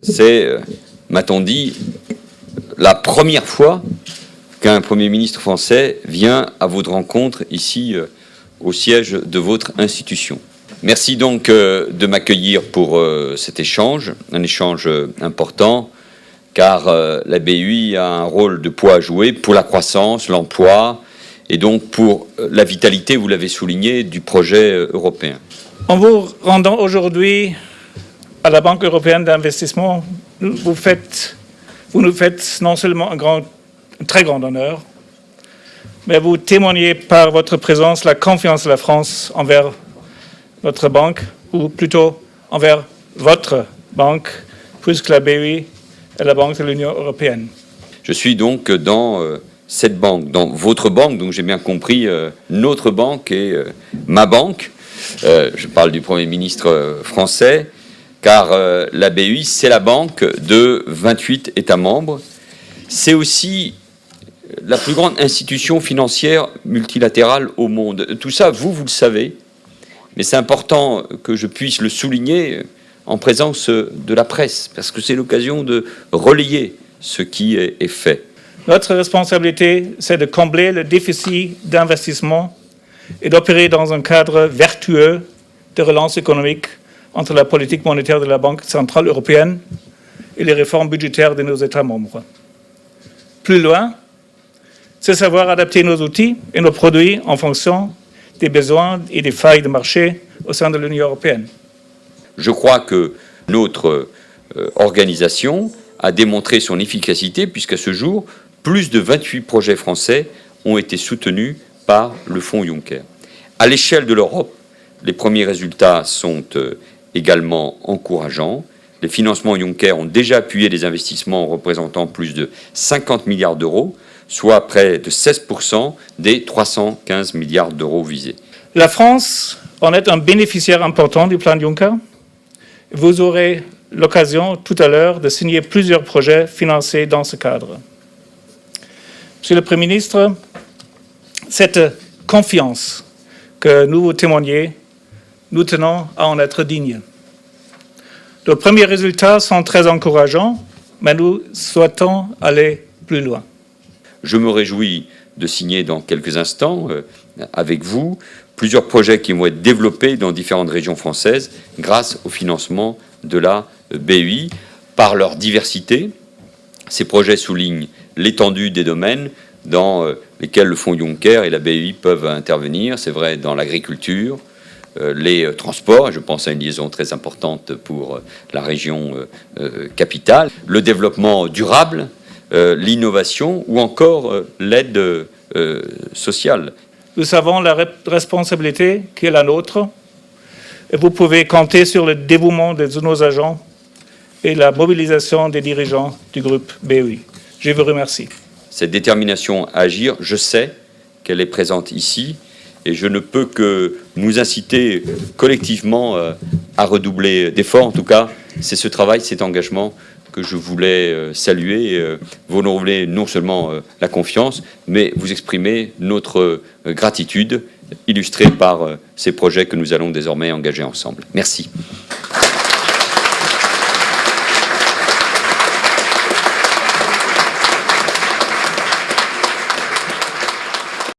C'est, m'a-t-on dit, la première fois qu'un Premier ministre français vient à votre rencontre ici au siège de votre institution. Merci donc de m'accueillir pour cet échange, un échange important, car la BEI a un rôle de poids à jouer pour la croissance, l'emploi et donc pour la vitalité, vous l'avez souligné, du projet européen. En vous rendant aujourd'hui à la Banque européenne d'investissement, vous nous faites non seulement un très grand honneur, mais vous témoignez par votre présence la confiance de la France envers notre banque, ou plutôt envers votre banque, puisque la BEI est la banque de l'Union européenne. Je suis donc dans cette banque, dans votre banque, donc j'ai bien compris, notre banque et ma banque. Je parle du Premier ministre français, car la BEI, c'est la banque de 28 États membres. C'est aussi la plus grande institution financière multilatérale au monde. Tout ça, vous le savez, mais c'est important que je puisse le souligner en présence de la presse, parce que c'est l'occasion de relayer ce qui est fait. Notre responsabilité, c'est de combler le déficit d'investissement et d'opérer dans un cadre vertueux de relance économique entre la politique monétaire de la Banque centrale européenne et les réformes budgétaires de nos États membres. Plus loin, c'est savoir adapter nos outils et nos produits en fonction des besoins et des failles de marché au sein de l'Union européenne. Je crois que notre organisation a démontré son efficacité, puisqu'à ce jour, plus de 28 projets français ont été soutenus par le fonds Juncker. À l'échelle de l'Europe, les premiers résultats sont également encourageants. Les financements Juncker ont déjà appuyé des investissements représentant plus de 50 milliards d'euros, soit près de 16% des 315 milliards d'euros visés. La France en est un bénéficiaire important du plan Juncker. Vous aurez l'occasion tout à l'heure de signer plusieurs projets financés dans ce cadre. Monsieur le Premier ministre, cette confiance que nous vous témoignez, nous tenons à en être dignes. Nos premiers résultats sont très encourageants, mais nous souhaitons aller plus loin. Je me réjouis de signer dans quelques instants, avec vous, plusieurs projets qui vont être développés dans différentes régions françaises grâce au financement de la BEI. Par leur diversité, ces projets soulignent l'étendue des domaines dans lesquels le fonds Juncker et la BEI peuvent intervenir. C'est vrai dans l'agriculture, les transports, je pense à une liaison très importante pour la région capitale, le développement durable, l'innovation ou encore l'aide sociale. Nous savons la responsabilité qui est la nôtre et vous pouvez compter sur le dévouement de nos agents et la mobilisation des dirigeants du groupe BEI. Je vous remercie. Cette détermination à agir, je sais qu'elle est présente ici et je ne peux que nous inciter collectivement à redoubler d'efforts. En tout cas, c'est ce travail, cet engagement que je voulais saluer, vous renouveler non seulement la confiance, mais vous exprimer notre gratitude, illustrée par ces projets que nous allons désormais engager ensemble. Merci.